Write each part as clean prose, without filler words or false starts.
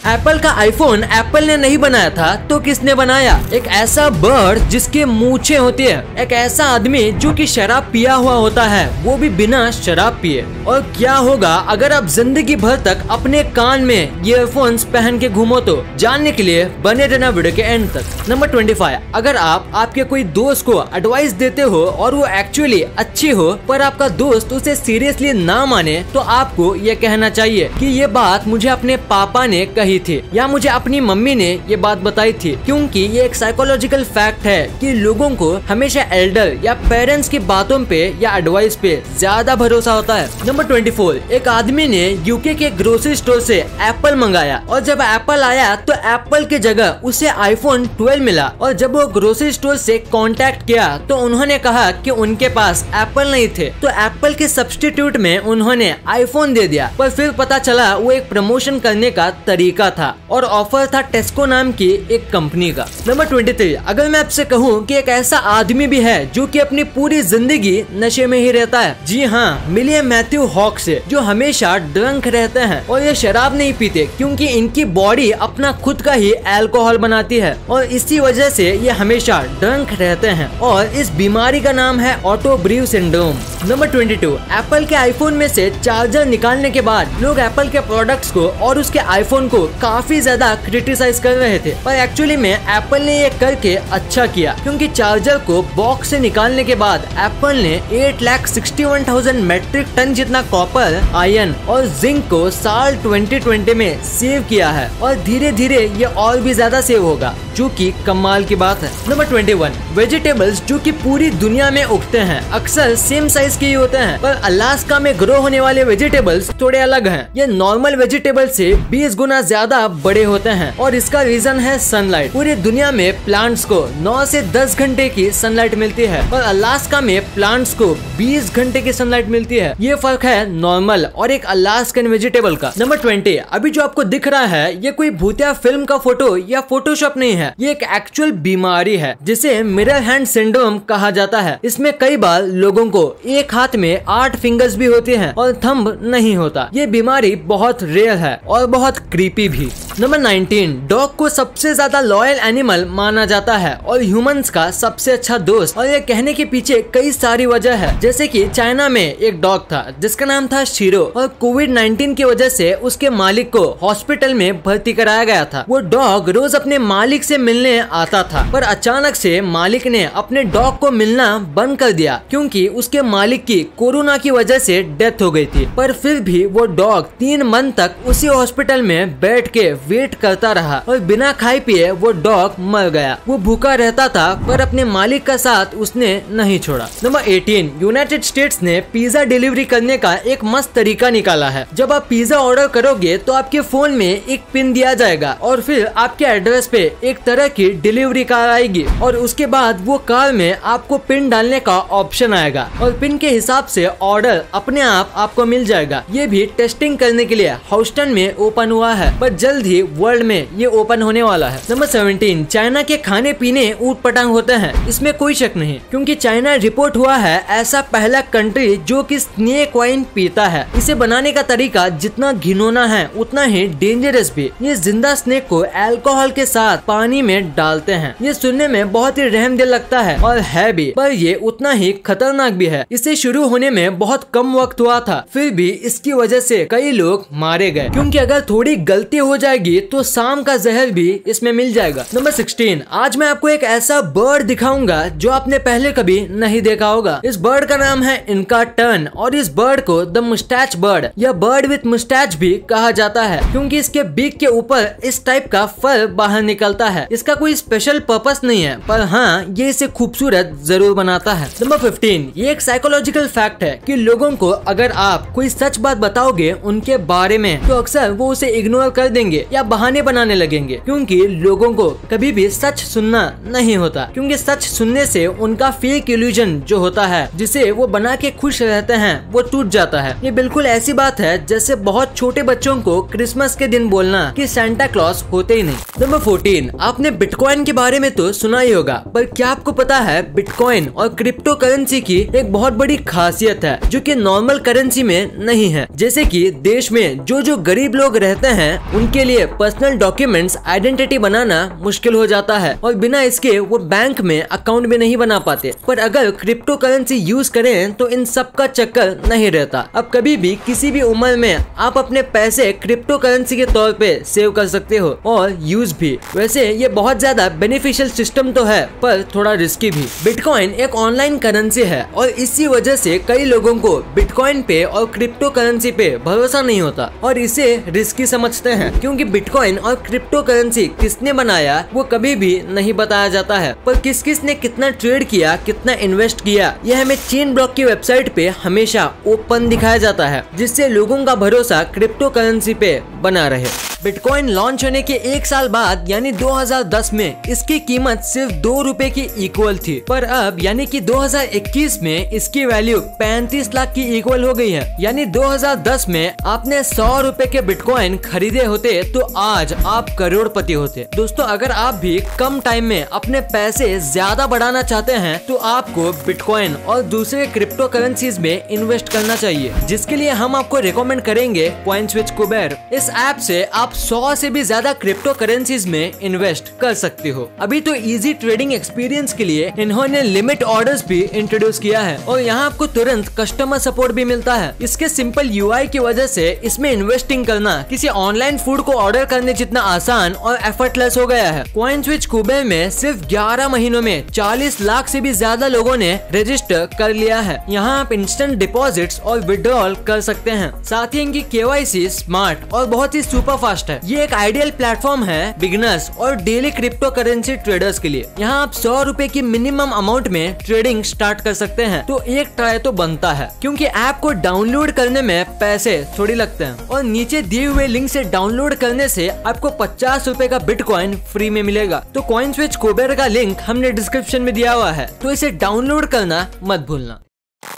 Apple का iPhone Apple ने नहीं बनाया था तो किसने बनाया? एक ऐसा बर्ड जिसके मूछें होती है, एक ऐसा आदमी जो कि शराब पिया हुआ होता है, वो भी बिना शराब पिए। और क्या होगा अगर आप जिंदगी भर तक अपने कान में ईयरफोन्स पहन के घूमो? तो जानने के लिए बने रहना वीडियो के एंड तक। नंबर 25, अगर आप आपके कोई दोस्त को एडवाइस देते हो और वो एक्चुअली अच्छी हो पर आपका दोस्त उसे सीरियसली ना माने, तो आपको ये कहना चाहिए कि ये बात मुझे अपने पापा ने कही थी या मुझे अपनी मम्मी ने ये बात बताई थी, क्योंकि ये एक साइकोलॉजिकल फैक्ट है कि लोगों को हमेशा एल्डर या पेरेंट्स की बातों पे या एडवाइस पे ज्यादा भरोसा होता है। नंबर 24, एक आदमी ने यूके के ग्रोसरी स्टोर से एप्पल मंगाया और जब एप्पल आया तो एप्पल की जगह उसे आईफोन 12 मिला। और जब वो ग्रोसरी स्टोर से कांटेक्ट किया तो उन्होंने कहा कि उनके पास एप्पल नहीं थे, तो एप्पल के सब्स्टिट्यूट में उन्होंने आईफोन दे दिया। पर फिर पता चला वो एक प्रमोशन करने का तरीका था और ऑफर था टेस्को नाम की एक कंपनी का। नंबर 23, अगर मैं आपसे कहूँ कि एक ऐसा आदमी भी है जो कि अपनी पूरी जिंदगी नशे में ही रहता है। जी हाँ, मिलिए मैथ्यू हॉक से, जो हमेशा ड्रंक रहते हैं और ये शराब नहीं पीते क्योंकि इनकी बॉडी अपना खुद का ही अल्कोहल बनाती है और इसी वजह से ये हमेशा ड्रंक रहते हैं और इस बीमारी का नाम है ऑटो ब्रीव सिंड्रोम। नंबर 22, एप्पल के आईफोन में से चार्जर निकालने के बाद लोग एप्पल के प्रोडक्ट्स को और उसके आईफोन को काफी ज्यादा क्रिटिसाइज कर रहे थे, पर एक्चुअली में एप्पल ने ये करके अच्छा किया, क्योंकि चार्जर को बॉक्स से निकालने के बाद एप्पल ने 8,61,000 मेट्रिक टन जितना कॉपर, आयरन और जिंक को साल 2020 में सेव किया है और धीरे धीरे ये और भी ज्यादा सेव होगा, जो कि कमाल की बात है। नंबर 21, वेजिटेबल्स जो कि पूरी दुनिया में उगते हैं अक्सर सेम साइज के ही होते हैं, पर अलास्का में ग्रो होने वाले वेजिटेबल्स थोड़े अलग हैं। ये नॉर्मल वेजिटेबल से 20 गुना ज्यादा बड़े होते हैं और इसका रीजन है सनलाइट। पूरी दुनिया में प्लांट्स को 9 से 10 घंटे की सनलाइट मिलती है और अलास्का में प्लांट्स को 20 घंटे की सनलाइट मिलती है। ये फर्क है नॉर्मल और एक अलास्कन वेजिटेबल का। नंबर 20, अभी जो आपको दिख रहा है ये कोई भूतिया फिल्म का फोटो या फोटोशॉप नहीं है, ये एक एक्चुअल बीमारी है जिसे मिरर हैंड सिंड्रोम कहा जाता है। इसमें कई बार लोगों को एक हाथ में 8 फिंगर्स भी होते हैं और थंब नहीं होता। ये बीमारी बहुत रेयर है और बहुत क्रीपी भी। नंबर 19, डॉग को सबसे ज्यादा लॉयल एनिमल माना जाता है और ह्यूमंस का सबसे अच्छा दोस्त, और ये कहने के पीछे कई सारी वजह है। जैसे कि चाइना में एक डॉग था जिसका नाम था शीरो और कोविड-19 की वजह से उसके मालिक को हॉस्पिटल में भर्ती कराया गया था। वो डॉग रोज अपने मालिक से मिलने आता था, पर अचानक से मालिक ने अपने डॉग को मिलना बंद कर दिया क्योंकि उसके मालिक की कोरोना की वजह से डेथ हो गई थी। पर फिर भी वो डॉग 3 मंथ तक उसी हॉस्पिटल में बैठ के वेट करता रहा और बिना खाए पिए वो डॉग मर गया। वो भूखा रहता था पर अपने मालिक का साथ उसने नहीं छोड़ा। नंबर 18, यूनाइटेड स्टेट्स ने पिज्जा डिलीवरी करने का एक मस्त तरीका निकाला है। जब आप पिज्जा ऑर्डर करोगे तो आपके फोन में एक पिन दिया जाएगा और फिर आपके एड्रेस पे एक तरह की डिलीवरी कार आएगी और उसके बाद वो कार में आपको पिन डालने का ऑप्शन आएगा और पिन के हिसाब से ऑर्डर अपने आप आपको मिल जाएगा। ये भी टेस्टिंग करने के लिए ह्यूस्टन में ओपन हुआ है, पर जल्द ही वर्ल्ड में ये ओपन होने वाला है। नंबर 17, चाइना के खाने पीने ऊट पटांग होते हैं, इसमें कोई शक नहीं, क्योंकि चाइना रिपोर्ट हुआ है ऐसा पहला कंट्री जो कि स्नेक वाइन पीता है। इसे बनाने का तरीका जितना घिनौना है उतना ही डेंजरस भी। ये जिंदा स्नेक को अल्कोहल के साथ पानी में डालते हैं। ये सुनने में बहुत ही रहमदिल लगता है और है भी, पर ये उतना ही खतरनाक भी है। इसे शुरू होने में बहुत कम वक्त हुआ था, फिर भी इसकी वजह से कई लोग मारे गए, क्योंकि अगर थोड़ी गलती हो जाएगी तो शाम का जहर भी इसमें मिल जाएगा। नंबर 16, आज मैं आपको एक ऐसा बर्ड दिखाऊंगा जो आपने पहले कभी नहीं देखा होगा। इस बर्ड का नाम है इनका टर्न और इस बर्ड को द मुस्टैच बर्ड या बर्ड विथ मुस्टैच भी कहा जाता है, क्योंकि इसके बीक के ऊपर इस टाइप का फर बाहर निकलता है। इसका कोई स्पेशल पर्पस नहीं है, पर हाँ ये इसे खूबसूरत जरूर बनाता है। नंबर 15, ये एक साइकोलॉजिकल फैक्ट है कि लोगों को अगर आप कोई सच बात बताओगे उनके बारे में तो अक्सर वो उसे इग्नोर कर देंगे या बहाने बनाने लगेंगे, क्योंकि लोगों को कभी भी सच सुनना नहीं होता, क्योंकि सच सुनने से उनका फेक इल्यूजन जो होता है जिसे वो बना के खुश रहते हैं वो टूट जाता है। ये बिल्कुल ऐसी बात है जैसे बहुत छोटे बच्चों को क्रिसमस के दिन बोलना कि सैंटा क्लॉज होते ही नहीं। नंबर 14, आपने बिटकॉइन के बारे में तो सुना ही होगा, पर क्या आपको पता है बिटकॉइन और क्रिप्टो करेंसी की एक बहुत बड़ी खासियत है जो कि नॉर्मल करेंसी में नहीं है। जैसे कि देश में जो गरीब लोग रहते हैं उनके लिए लिए पर्सनल डॉक्यूमेंट्स आइडेंटिटी बनाना मुश्किल हो जाता है और बिना इसके वो बैंक में अकाउंट भी नहीं बना पाते। पर अगर क्रिप्टो करेंसी यूज करें तो इन सब का चक्कर नहीं रहता। अब कभी भी किसी भी उम्र में आप अपने पैसे क्रिप्टो करेंसी के तौर पे सेव कर सकते हो और यूज भी। वैसे ये बहुत ज्यादा बेनिफिशियल सिस्टम तो है पर थोड़ा रिस्की भी। बिटकॉइन एक ऑनलाइन करेंसी है और इसी वजह से कई लोगों को बिटकॉइन पे और क्रिप्टो करेंसी पे भरोसा नहीं होता और इसे रिस्की समझते हैं, क्योंकि बिटकॉइन और क्रिप्टो करेंसी किसने बनाया वो कभी भी नहीं बताया जाता है। पर किस किस ने कितना ट्रेड किया, कितना इन्वेस्ट किया, यह हमें चेन ब्लॉक की वेबसाइट पे हमेशा ओपन दिखाया जाता है, जिससे लोगों का भरोसा क्रिप्टो करेंसी पे बना रहे। बिटकॉइन लॉन्च होने के 1 साल बाद यानी 2010 में इसकी कीमत सिर्फ 2 रुपए की इक्वल थी, पर अब यानी कि 2021 में इसकी वैल्यू 35 लाख की इक्वल हो गई है। यानी 2010 में आपने 100 रुपए के बिटकॉइन खरीदे होते तो आज आप करोड़पति होते। दोस्तों, अगर आप भी कम टाइम में अपने पैसे ज्यादा बढ़ाना चाहते हैं तो आपको बिटकॉइन और दूसरे क्रिप्टो करेंसीज में इन्वेस्ट करना चाहिए, जिसके लिए हम आपको रिकमेंड करेंगे कॉइनस्विच कुबेर। इस ऐप से आप 100 से भी ज्यादा क्रिप्टो करेंसीज में इन्वेस्ट कर सकते हो। अभी तो इजी ट्रेडिंग एक्सपीरियंस के लिए इन्होंने लिमिट ऑर्डर्स भी इंट्रोड्यूस किया है और यहाँ आपको तुरंत कस्टमर सपोर्ट भी मिलता है। इसके सिंपल यूआई की वजह से इसमें इन्वेस्टिंग करना किसी ऑनलाइन फूड को ऑर्डर करने जितना आसान और एफर्टलेस हो गया है। कॉइनस्विच कुबेर में सिर्फ 11 महीनों में 40 लाख से भी ज्यादा लोगों ने रजिस्टर कर लिया है। यहाँ आप इंस्टेंट डिपॉजिट्स और विड्रॉल कर सकते हैं। साथ ही इनकी केवाईसी स्मार्ट और बहुत ही सुपर फास्ट है। ये एक आइडियल प्लेटफॉर्म है बिगिनर्स और डेली क्रिप्टो करेंसी ट्रेडर्स के लिए। यहाँ आप 100 रुपए की मिनिमम अमाउंट में ट्रेडिंग स्टार्ट कर सकते हैं। तो एक ट्राई तो बनता है, क्योंकि ऐप को डाउनलोड करने में पैसे थोड़ी लगते हैं और नीचे दिए हुए लिंक से डाउनलोड करने से आपको 50 रुपए का बिटकॉइन फ्री में मिलेगा। तो कॉइनस्विच कुबेर का लिंक हमने डिस्क्रिप्शन में दिया हुआ है, तो इसे डाउनलोड करना मत भूलना।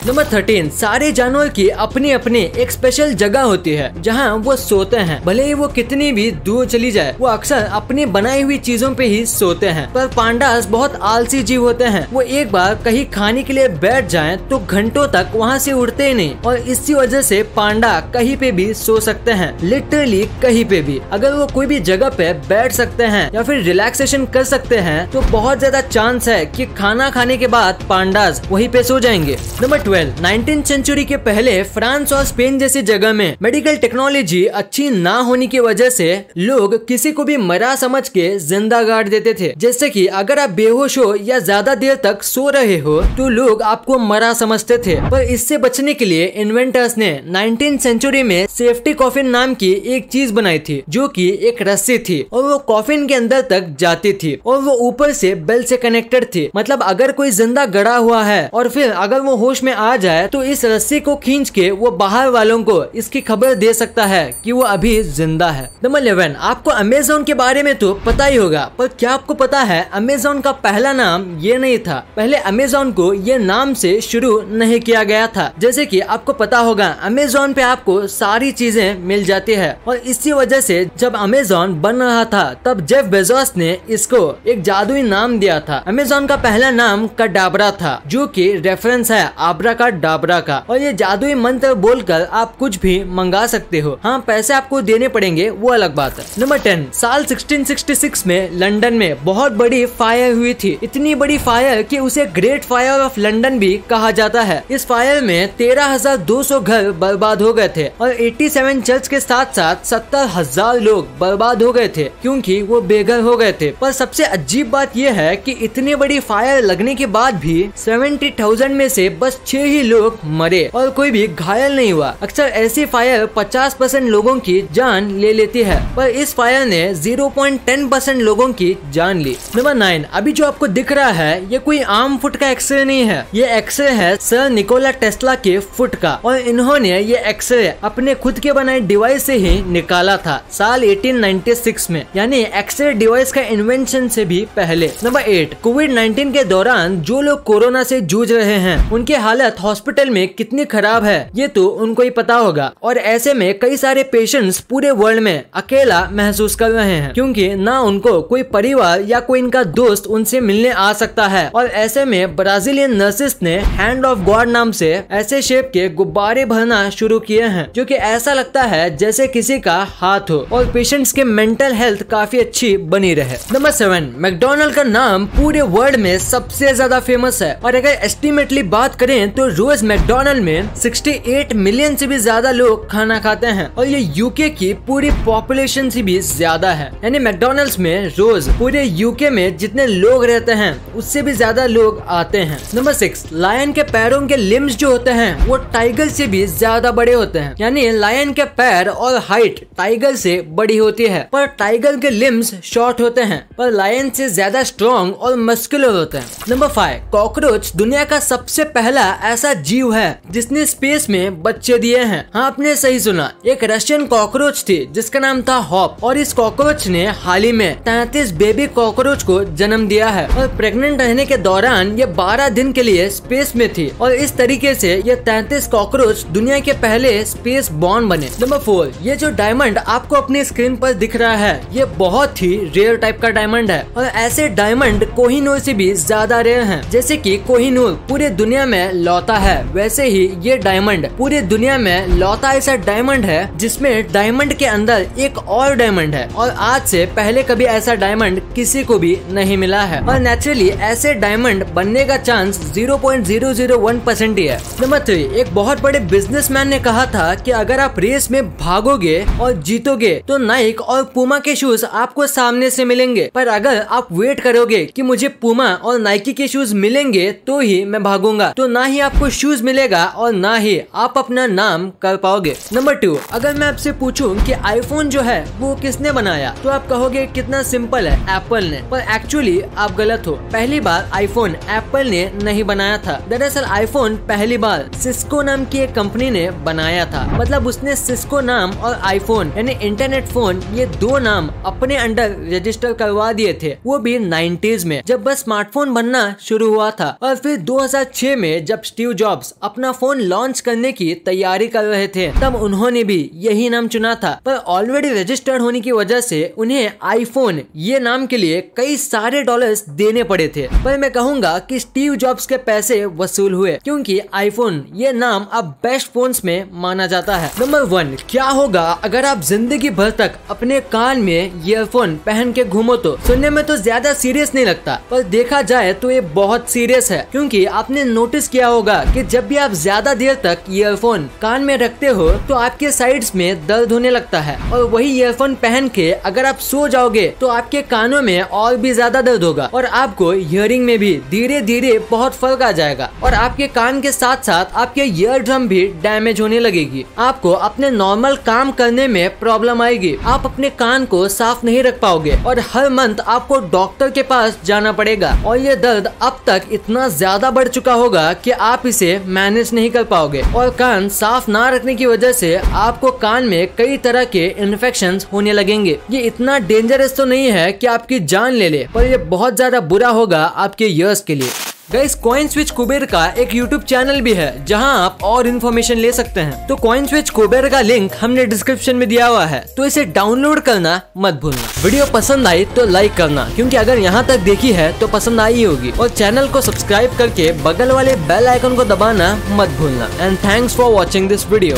नंबर 13, सारे जानवर की अपनी अपनी एक स्पेशल जगह होती है जहाँ वो सोते हैं। भले ही वो कितनी भी दूर चली जाए, वो अक्सर अपनी बनाई हुई चीजों पे ही सोते हैं। पर पांडास बहुत आलसी जीव होते हैं। वो एक बार कहीं खाने के लिए बैठ जाएं तो घंटों तक वहाँ से उठते ही नहीं और इसी वजह से पांडा कहीं पे भी सो सकते हैं, लिटरली कहीं पे भी। अगर वो कोई भी जगह पे बैठ सकते हैं या फिर रिलैक्सेशन कर सकते हैं तो बहुत ज्यादा चांस है कि खाना खाने के बाद पांडास वहीं पे सो जाएंगे। नंबर 12, 19th सेंचुरी के पहले फ्रांस और स्पेन जैसी जगह में मेडिकल टेक्नोलॉजी अच्छी ना होने की वजह से लोग किसी को भी मरा समझ के जिंदा गाड़ देते थे। जैसे कि अगर आप बेहोश हो या ज्यादा देर तक सो रहे हो तो लोग आपको मरा समझते थे। पर इससे बचने के लिए इन्वेंटर्स ने 19th सेंचुरी में सेफ्टी कॉफिन नाम की एक चीज बनाई थी, जो कि एक रस्सी थी और वो कॉफिन के अंदर तक जाती थी और वो ऊपर से बेल से कनेक्टेड थी। मतलब अगर कोई जिंदा गड़ा हुआ है और फिर अगर वो होश में आ जाए तो इस रस्सी को खींच के वो बाहर वालों को इसकी खबर दे सकता है कि वो अभी जिंदा है। नंबर 11, आपको अमेज़न के बारे में तो पता ही होगा, पर क्या आपको पता है अमेज़न का पहला नाम ये नहीं था। पहले अमेज़न को ये नाम से शुरू नहीं किया गया था। जैसे कि आपको पता होगा अमेज़न पे आपको सारी चीजें मिल जाती है और इसी वजह से जब अमेज़न बन रहा था तब जेफ बेजोस ने इसको एक जादुई नाम दिया था। अमेज़न का पहला नाम कडाब्रा था, जो कि रेफरेंस है आब्रा का डाबरा का, और ये जादुई मंत्र बोलकर आप कुछ भी मंगा सकते हो। हाँ, पैसे आपको देने पड़ेंगे, वो अलग बात है। नंबर 10, साल 1666 में लंदन में बहुत बड़ी फायर हुई थी। इतनी बड़ी फायर कि उसे ग्रेट फायर ऑफ लंदन भी कहा जाता है। इस फायर में 13,200 घर बर्बाद हो गए थे और 87 चर्च के साथ साथ 70,000 लोग बर्बाद हो गए थे क्योंकि वो बेघर हो गए थे। पर सबसे अजीब बात यह है कि इतनी बड़ी फायर लगने के बाद भी 70,000 में से बस 6 ही लोग मरे और कोई भी घायल नहीं हुआ। अक्सर ऐसी फायर 50% लोगों की जान ले लेती है, पर इस फायर ने 0.10% लोगों की जान ली। नंबर 9, अभी जो आपको दिख रहा है ये कोई आम फुट का एक्सरे नहीं है, ये एक्सरे है सर निकोला टेस्ला के फुट का और इन्होंने ये एक्सरे अपने खुद के बनाए डिवाइस से ही निकाला था साल 1896 में, यानी एक्सरे डिवाइस का इन्वेंशन से भी पहले। नंबर 8, कोविड-19 के दौरान जो लोग कोरोना से जूझ रहे हैं उनके हालत हॉस्पिटल में कितनी खराब है ये तो उनको ही पता होगा। और ऐसे में कई सारे पेशेंट्स पूरे वर्ल्ड में अकेला महसूस कर रहे हैं, क्योंकि ना उनको कोई परिवार या कोई इनका दोस्त उनसे मिलने आ सकता है। और ऐसे में ब्राजीलियन नर्सेस ने हैंड ऑफ गॉड नाम से ऐसे शेप के गुब्बारे भरना शुरू किए हैं, जो कि ऐसा लगता है जैसे किसी का हाथ हो, और पेशेंट्स के मेंटल हेल्थ काफी अच्छी बनी रहे। नंबर 7, मैकडोनल्ड का नाम पूरे वर्ल्ड में सबसे ज्यादा फेमस है। और अगर एस्टिमेटली बात करें तो रोज मैकडोनल्ड में 68 मिलियन से भी ज्यादा लोग खाना खाते हैं, और ये यूके की पूरी पॉपुलेशन से भी ज्यादा है। यानी मैकडोनल्ड्स में रोज पूरे यूके में जितने लोग रहते हैं उससे भी ज्यादा लोग आते हैं। नंबर 6, लायन के पैरों के लिम्स जो होते हैं वो टाइगर से भी ज्यादा बड़े होते हैं। यानी लायन के पैर और हाइट टाइगर से बड़ी होती है, पर टाइगर के लिम्स शॉर्ट होते हैं, पर लायन से ज्यादा स्ट्रॉन्ग और मस्कुलर होते हैं। नंबर 5, कॉकरोच दुनिया का सबसे पहला ऐसा जीव है जिसने स्पेस में बच्चे दिए हैं। हाँ, आपने सही सुना, एक रशियन कॉकरोच थी जिसका नाम था हॉप, और इस कॉकरोच ने हाल ही में 33 बेबी कॉकरोच को जन्म दिया है। और प्रेग्नेंट रहने के दौरान ये 12 दिन के लिए स्पेस में थी, और इस तरीके से ये 33 कॉकरोच दुनिया के पहले स्पेस बॉर्न बने। नंबर 4, ये जो डायमंड आपको अपनी स्क्रीन पर दिख रहा है ये बहुत ही रेयर टाइप का डायमंड है, और ऐसे डायमंड कोहिनूर से भी ज्यादा रेयर हैं। जैसे कि कोहिनूर पूरे दुनिया में लौता है, वैसे ही ये डायमंड पूरे दुनिया में लौता ऐसा डायमंड है जिसमें डायमंड के अंदर एक और डायमंड है, और आज से पहले कभी ऐसा डायमंड किसी को भी नहीं मिला है। और नेचुरली ऐसे डायमंड बनने का चांस 0.001% ही है। नंबर 3, एक बहुत बड़े बिजनेसमैन ने कहा था कि अगर आप रेस में भागोगे और जीतोगे तो नाइक और पूमा के शूज आपको सामने से मिलेंगे, पर अगर आप वेट करोगे कि मुझे पूमा और नाइकी के शूज मिलेंगे तो ही मैं भागूंगा, तो ना ही आपको शूज मिलेगा और ना ही आप अपना नाम कर पाओगे। नंबर 2, अगर मैं आपसे पूछूं कि आईफोन जो है वो किसने बनाया तो आप कहोगे कितना सिंपल है, एप्पल ने। पर एक्चुअली आप गलत हो। पहली बार आईफोन एप्पल ने नहीं बनाया था। दरअसल आईफोन पहली बार सिस्को नाम की एक कंपनी ने बनाया था। मतलब उसने सिस्को नाम और आईफोन यानी इंटरनेट फोन ये दो नाम अपने अंडर रजिस्टर करवा दिए थे, वो भी 90s में जब बस स्मार्टफोन बनना शुरू हुआ था। और फिर 2006 में जब स्टीव जॉब्स अपना फोन लॉन्च करने की तैयारी कर रहे थे तब उन्होंने भी यही नाम चुना था, पर ऑलरेडी रजिस्टर्ड होने की वजह से उन्हें आईफोन ये नाम के लिए कई सारे डॉलर्स देने पड़े थे। पर मैं कहूँगा कि स्टीव जॉब्स के पैसे वसूल हुए, क्योंकि आईफोन ये नाम अब बेस्ट फोन्स में माना जाता है। नंबर 1, क्या होगा अगर आप जिंदगी भर तक अपने कान में ईयरफोन पहन के घूमो? तो सुनने में तो ज्यादा सीरियस नहीं लगता, पर देखा जाए तो ये बहुत सीरियस है, क्योंकि आपने नोटिस किया होगा कि जब भी आप ज्यादा देर तक ईयरफोन कान में रखते हो तो आपके साइड्स में दर्द होने लगता है, और वही ईयरफोन पहन के अगर आप सो जाओगे तो आपके कानों में और भी ज्यादा दर्द होगा, और आपको हियरिंग में भी धीरे धीरे बहुत फर्क आ जाएगा, और आपके कान के साथ साथ आपके ईयर ड्रम भी डैमेज होने लगेगी। आपको अपने नॉर्मल काम करने में प्रॉब्लम आएगी, आप अपने कान को साफ नहीं रख पाओगे, और हर मंथ आपको डॉक्टर के पास जाना पड़ेगा, और ये दर्द अब तक इतना ज्यादा बढ़ चुका होगा कि आप इसे मैनेज नहीं कर पाओगे। और कान साफ ना रखने की वजह से आपको कान में कई तरह के इन्फेक्शंस होने लगेंगे। ये इतना डेंजरस तो नहीं है कि आपकी जान ले ले, पर ये बहुत ज्यादा बुरा होगा आपके ईयर्स के लिए। गाइस, कॉइन स्विच कुबेर का एक यूट्यूब चैनल भी है जहां आप और इन्फॉर्मेशन ले सकते हैं। तो कॉइन स्विच कुबेर का लिंक हमने डिस्क्रिप्शन में दिया हुआ है, तो इसे डाउनलोड करना मत भूलना। वीडियो पसंद आई तो लाइक करना, क्योंकि अगर यहां तक देखी है तो पसंद आई होगी, और चैनल को सब्सक्राइब करके बगल वाले बेल आइकन को दबाना मत भूलना। And thanks for watching this video.